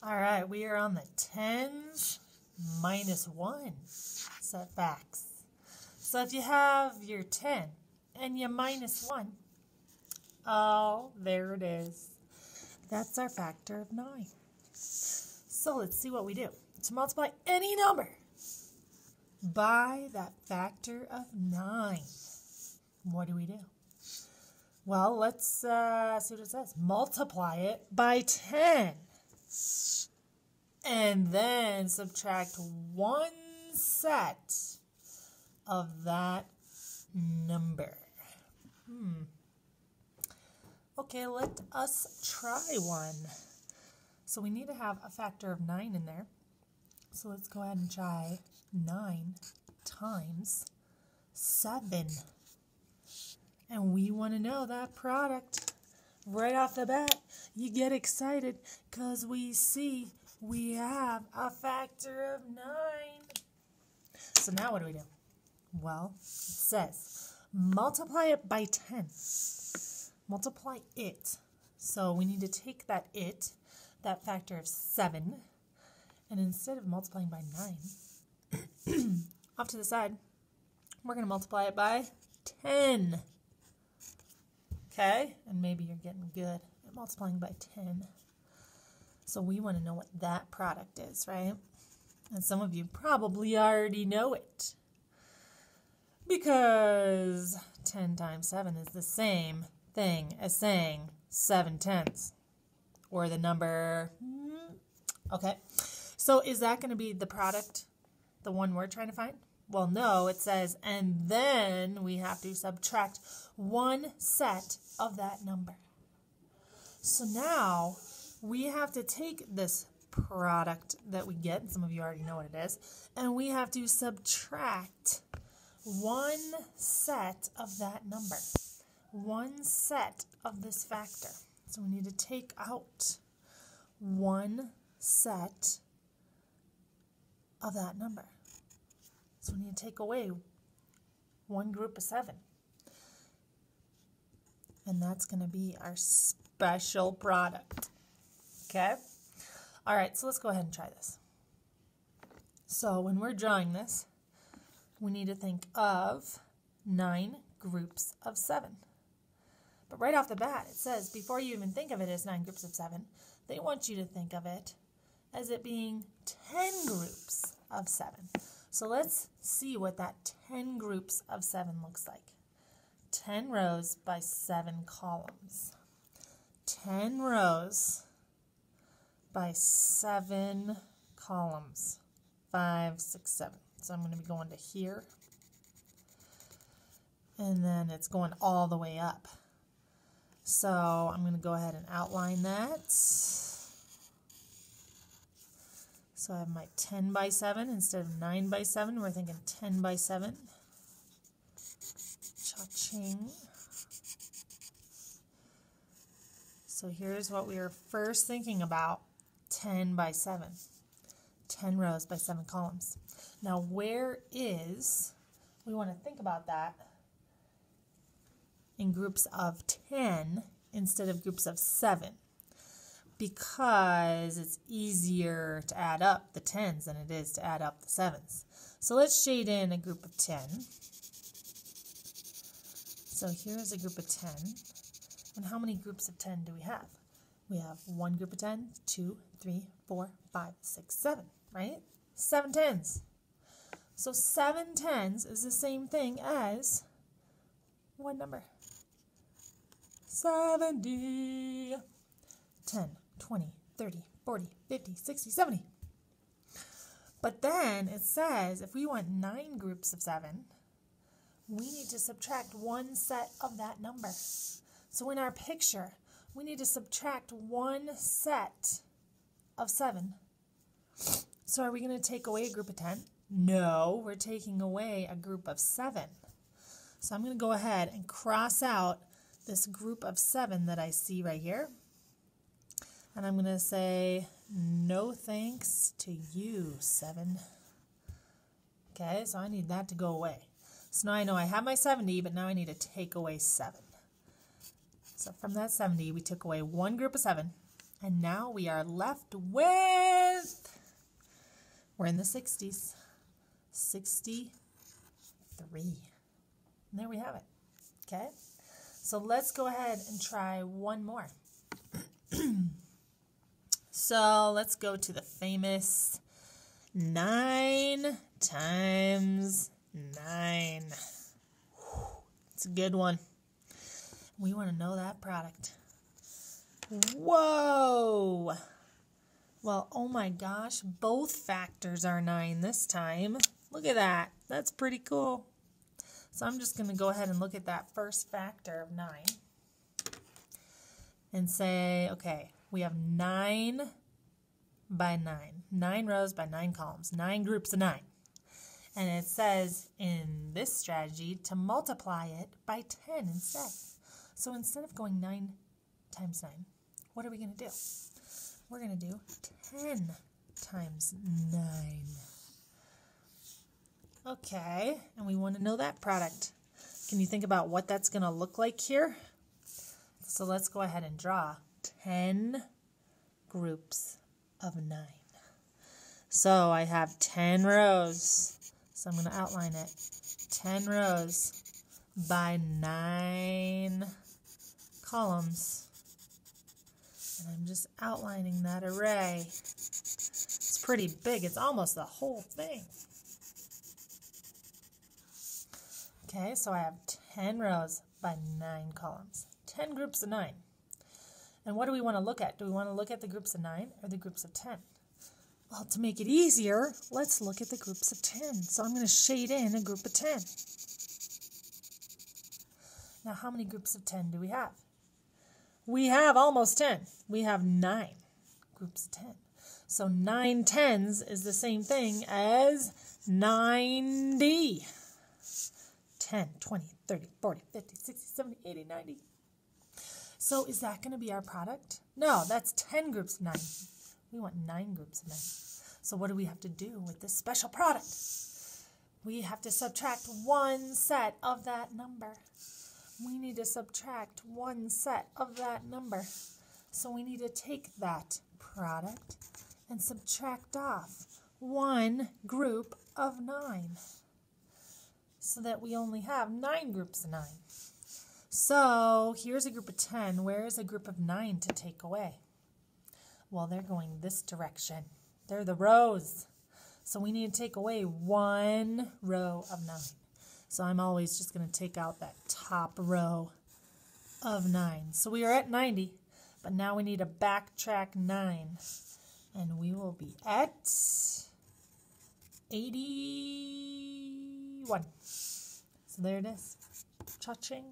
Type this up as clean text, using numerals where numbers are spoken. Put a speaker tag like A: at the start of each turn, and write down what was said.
A: All right, we are on the tens minus 1 set facts. So if you have your 10 and you minus 1, oh, there it is. That's our factor of 9. So let's see what we do. To multiply any number by that factor of 9, what do we do? Well, let's see what it says. Multiply it by 10. And then subtract 1 set of that number. Okay, let us try one. So we need to have a factor of 9 in there. So let's go ahead and try 9 times 7. And we want to know that product. Right off the bat, you get excited because we see we have a factor of 9. So now what do we do? Well, it says multiply it by 10. Multiply it. So we need to take that factor of 7, and instead of multiplying by 9, off to the side, we're going to multiply it by 10. Okay? And maybe you're getting good at multiplying by 10. So we want to know what that product is, right? And some of you probably already know it. Because 10 times 7 is the same thing as saying 7 tenths. Or the number... Okay. So is that going to be the product, the one we're trying to find? Well, no, it says, and then we have to subtract 1 set of that number. So now we have to take this product that we get, and some of you already know what it is, and we have to subtract 1 set of that number. 1 set of this factor. So we need to take out 1 set of that number. So we need to take away 1 group of 7. And that's going to be our special product. Okay? All right, so let's go ahead and try this. So when we're drawing this, we need to think of 9 groups of 7. But right off the bat, it says, before you even think of it as 9 groups of 7, they want you to think of it as it being 10 groups of 7. So let's see what that 10 groups of 7 looks like. 10 rows by 7 columns. 10 rows by 7 columns. 5, 6, 7. So I'm going to be going to here. And then it's going all the way up. So I'm going to go ahead and outline that. So I have my 10 by 7 instead of 9 by 7. We're thinking 10 by 7. Cha-ching. So here's what we were first thinking about. 10 by 7. 10 rows by 7 columns. Now where is, we want to think about that in groups of 10 instead of groups of 7. Because it's easier to add up the 10s than it is to add up the 7s. So let's shade in a group of 10. So here's a group of 10. And how many groups of 10 do we have? We have 1 group of 10, 2, 3, 4, 5, 6, 7, right? 7 tens. So 7 tens is the same thing as what number? 70. 10, 20, 30, 40, 50, 60, 70. But then it says if we want 9 groups of 7, we need to subtract 1 set of that number. So in our picture, we need to subtract 1 set of 7. So are we going to take away a group of 10? No, we're taking away a group of 7. So I'm going to go ahead and cross out this group of 7 that I see right here. And I'm going to say, no thanks to you, 7. Okay, so I need that to go away. So now I know I have my 70, but now I need to take away 7. So from that 70, we took away 1 group of 7, And now we are left with, we're in the 60s, 63. And there we have it. Okay, so let's go ahead and try one more. So let's go to the famous 9 times 9. It's a good one. We want to know that product. Whoa! Well, oh my gosh, both factors are 9 this time. Look at that. That's pretty cool. So I'm just going to go ahead and look at that first factor of 9 and say, okay, we have 9 by 9. 9 rows by 9 columns. 9 groups of 9. And it says in this strategy to multiply it by 10 instead. So instead of going 9 times 9, what are we going to do? We're going to do 10 times 9. Okay, and we want to know that product. Can you think about what that's going to look like here? So let's go ahead and draw 10 groups of 9. So I have 10 rows. So I'm going to outline it. 10 rows by 9 columns. And I'm just outlining that array. It's pretty big. It's almost the whole thing. Okay, so I have 10 rows by 9 columns. 10 groups of 9. And what do we want to look at? Do we want to look at the groups of 9 or the groups of 10? Well, to make it easier, let's look at the groups of 10. So I'm going to shade in a group of 10. Now, how many groups of 10 do we have? We have almost 10. We have 9 groups of 10. So 9 tens is the same thing as 90. 10, 20, 30, 40, 50, 60, 70, 80, 90. So is that going to be our product? No, that's 10 groups of 9. We want 9 groups of 9. So what do we have to do with this special product? We have to subtract one set of that number. We need to subtract one set of that number. So we need to take that product and subtract off one group of 9. So that we only have 9 groups of 9. So here's a group of 10. Where is a group of 9 to take away? Well, they're going this direction. They're the rows. So we need to take away one row of 9. So I'm always just going to take out that top row of 9. So we are at 90, but now we need to backtrack 9. And we will be at 81. So there it is. Cha-ching.